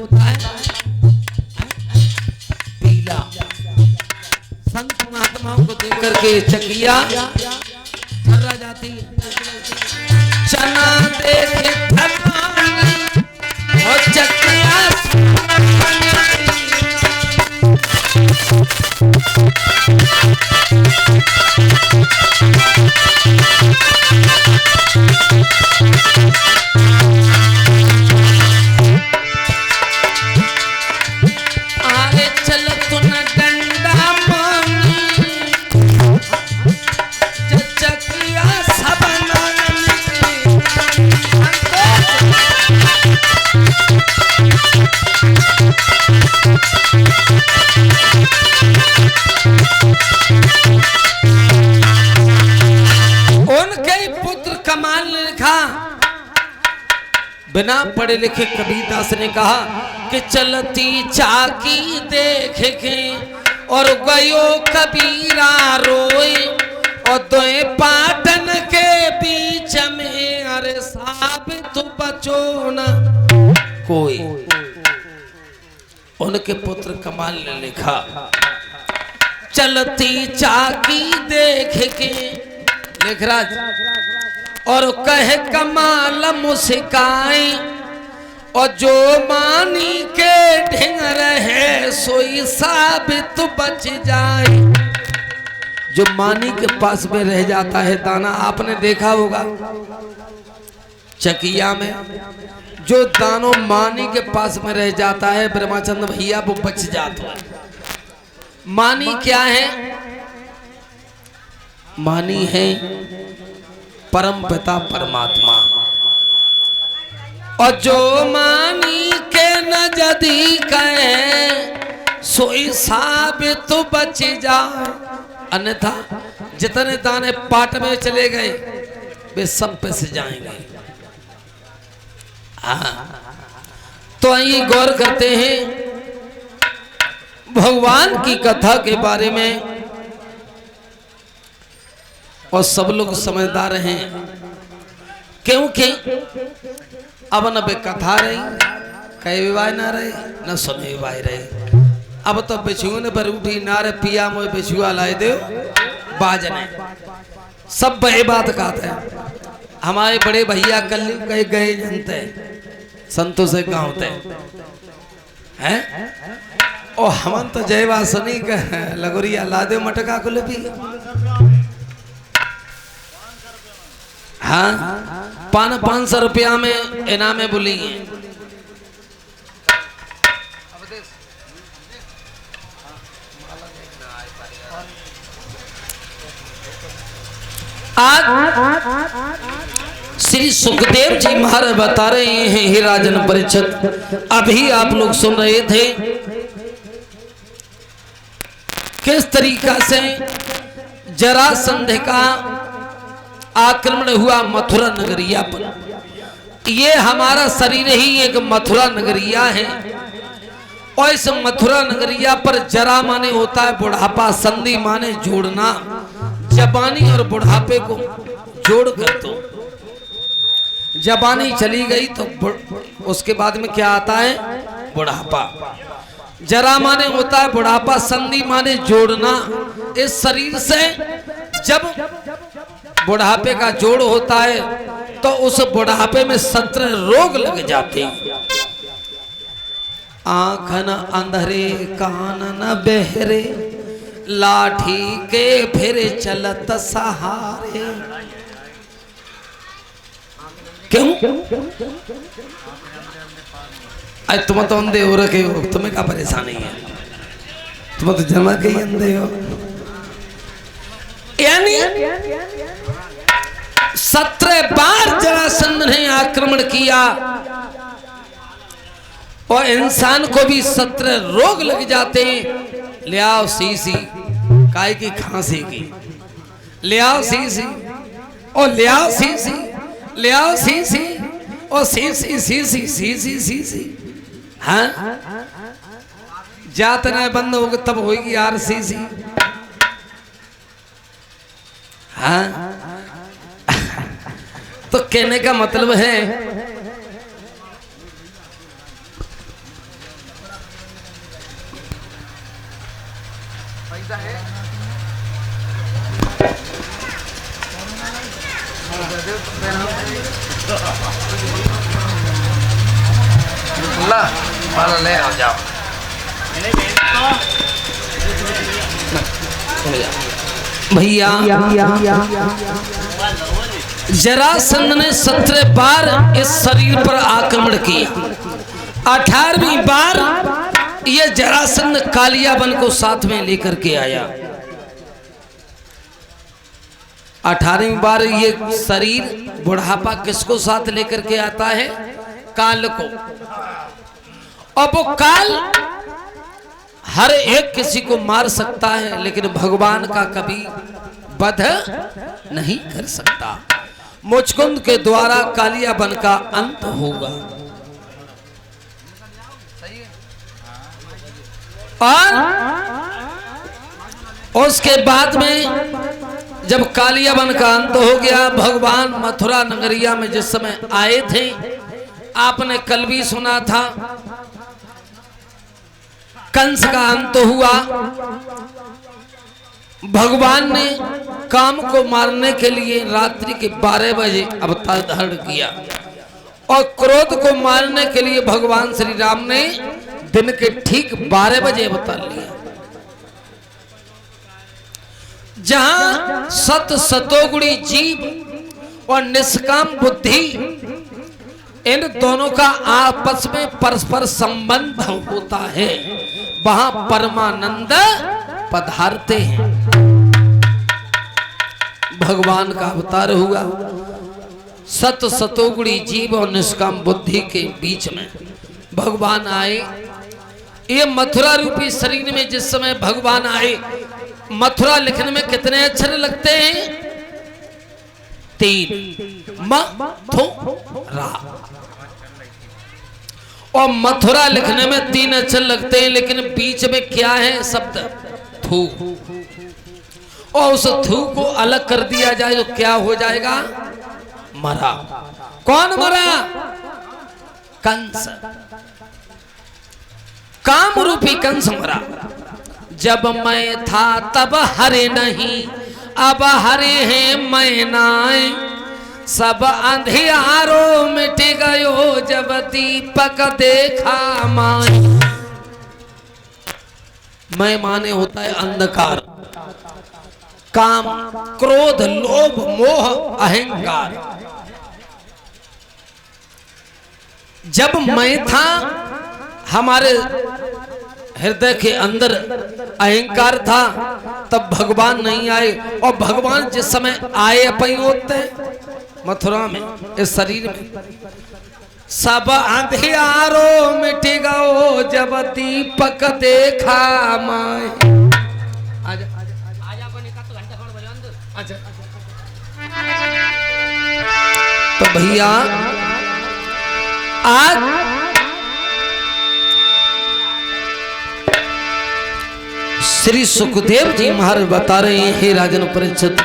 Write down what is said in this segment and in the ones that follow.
होता है पीला। संत महात्माओं को देख करके चकिया थर्रा जाती। चना देखे थर्रानी और चकिया बिना पढ़े लिखे कबीरदास ने कहा कि चलती चाकी देख के और गयो कबीरा रोए और दोए पाटन के बीच में अरे साबित बचो न कोई। उनके पुत्र कमाल ने लिखा चलती चाकी देख के लेखराज और कहे कमाल मुस्काई और जो मानी के ढिंग रहे सोई साबित बच जाए। जो मानी के पास में रह जाता है दाना, आपने देखा होगा चकिया में जो दानों मानी के पास में रह जाता है ब्रह्माचंद भैया वो बच जाता है। मानी क्या है? मानी है परम पिता परमात्मा। और जो मानी के नजदीक है सोई साबित तो बच जाए, अन्यथा जितने दाने पाट में चले गए वे सब पे से जाएंगे। हाँ, तो आइए गौर करते हैं भगवान की कथा के बारे में। और सब लोग समझदार हैं क्योंकि अब न बे कथा रही कहे विवाह ना रहे न सुने विवाह रहे। अब तो बिछुआ ने पर उठी नारे पिया मोए बिछुआ लाए दे बाजने सब बहे बात कहते हैं। हमारे बड़े भैया कल कहे गए जनते संतों से गाँवते हैं और हम तो जयवा सुनी कह लगोरिया ला दे मटका को भी। हाँ, 500 रुपया में इनामे बोली आज श्री सुखदेव जी महाराज बता रहे हैं हे राजन परीक्षित, अभी आप लोग सुन रहे थे किस तरीका से जरासंध का आक्रमण हुआ मथुरा नगरिया पर। ये हमारा शरीर ही एक मथुरा नगरिया है और इस मथुरा नगरिया पर जरा माने होता है बुढ़ापा, संधि माने जोड़ना, जवानी और बुढ़ापे को जोड़ कर। तो जवानी चली गई तो उसके बाद में क्या आता है? बुढ़ापा। जरा माने होता है बुढ़ापा, संधि माने जोड़ना। इस शरीर से जब बुढ़ापे का जोड़ होता है तो उस बुढ़ापे में 17 रोग लग जाते हैं। आँख न अंधरे कान न बहरे लाठी के फिर चलत सहारे। क्यों? आज तुम तो अंधे हो रखे हो, तुम्हें क्या परेशानी है? तुम तो जमा के ही अंधे हो। यानी 17 बार जरासंध ने आक्रमण किया और इंसान को भी 17 रोग लग जाते हैं। ले आओ सीसी काय की खांसी की, ले आओ सीसी और ले आओ सीसी, ले आओ सीसी और सीसी सीसी सीसी सीसी। हाँ, जात न बंद होगी तब होगी यार सीसी। हाँ, तो कहने का मतलब है माला ले आओ जाओ। भैया जरासंध ने 17 बार इस शरीर पर आक्रमण किया। 18वीं बार ये जरासंध कालियाबन को साथ में लेकर के आया। 18वीं बार ये शरीर बुढ़ापा किसको साथ लेकर के आता है? काल को। अब वो काल हर एक किसी को मार सकता है, लेकिन भगवान का कभी वध नहीं कर सकता। मुचकुंद के द्वारा कालियाबन का अंत होगा। और उसके बाद में जब कालियाबन का अंत हो गया, भगवान मथुरा नगरिया में जिस समय आए थे, आपने कल भी सुना था, कंस का अंत हुआ। भगवान ने काम को मारने के लिए रात्रि के 12 बजे अवतार धारण किया और क्रोध को मारने के लिए भगवान श्री राम ने दिन के ठीक 12 बजे अवतार लिया। जहां सत सतोगुणी जीव और निष्काम बुद्धि, इन दोनों का आपस में परस्पर संबंध होता है, वहां परमानंद पधारते हैं। भगवान का अवतार हुआ। सत सतोगुणी जीव और निष्काम बुद्धि के बीच में भगवान आए। ये मथुरा रूपी शरीर में जिस समय भगवान आए, मथुरा लिखने में कितने अक्षर लगते हैं? 3 मथुरा। और मथुरा लिखने में 3 अक्षर लगते हैं, लेकिन बीच में क्या है शब्द? थू। और उस थू को अलग कर दिया जाए तो क्या हो जाएगा? मरा। कौन मरा? कंस। काम रूपी कंस मरा। जब मैं था तब हरे नहीं, अब हरे हैं मैनाए, सब अंधियारों मिट गयो जब दीपक देखा माए। मैं माने होता है अंधकार, काम, क्रोध, लोभ, मोह, अहंकार। जब मैं था, हमारे हृदय के अंदर अहंकार था, तब भगवान नहीं आए। और भगवान जिस समय आए अपनी होते मथुरा में, इस शरीर में, सब अंधियारों मिट गयो जब दीपक देखा माए। तो भैया आज श्री सुखदेव जी महाराज बता रहे हैं, हे राजन परीक्षित,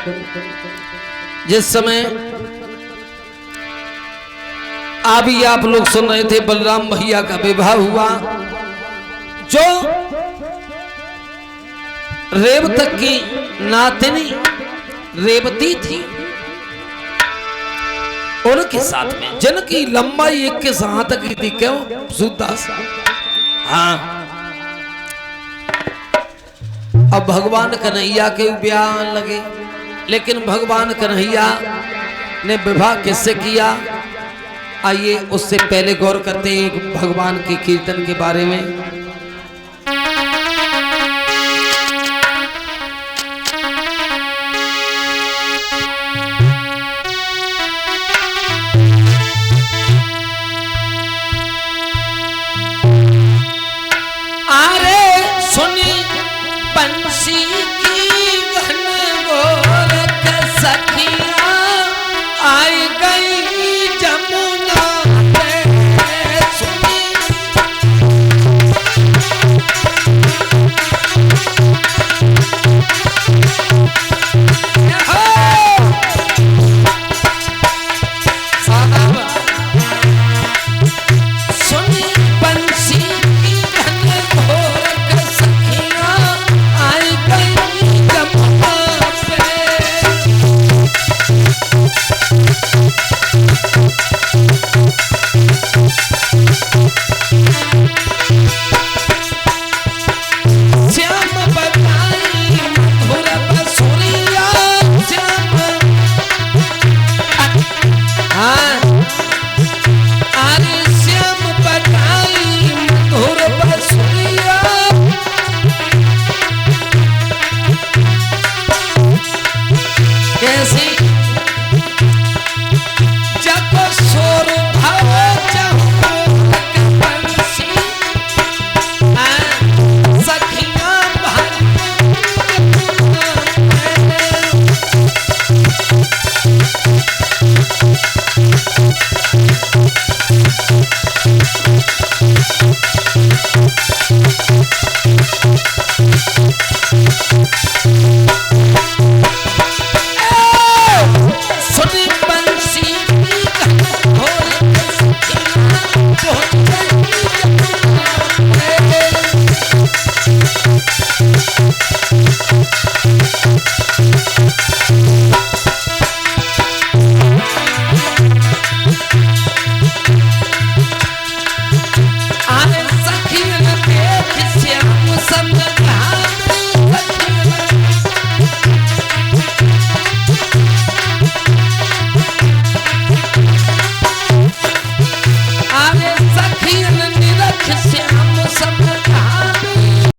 जिस समय अभी आप लोग सुन रहे थे बलराम भैया का विवाह हुआ, जो रेवतक की नातिनी रेवती थी, उनके साथ में, जिनकी लंबाई 21 हाथ की थी। क्यों? सूरदास। हाँ। अब भगवान कन्हैया के बयान लगे, लेकिन भगवान कन्हैया ने विवाह किससे किया? आइए उससे पहले गौर करते हैं भगवान के कीर्तन के बारे में।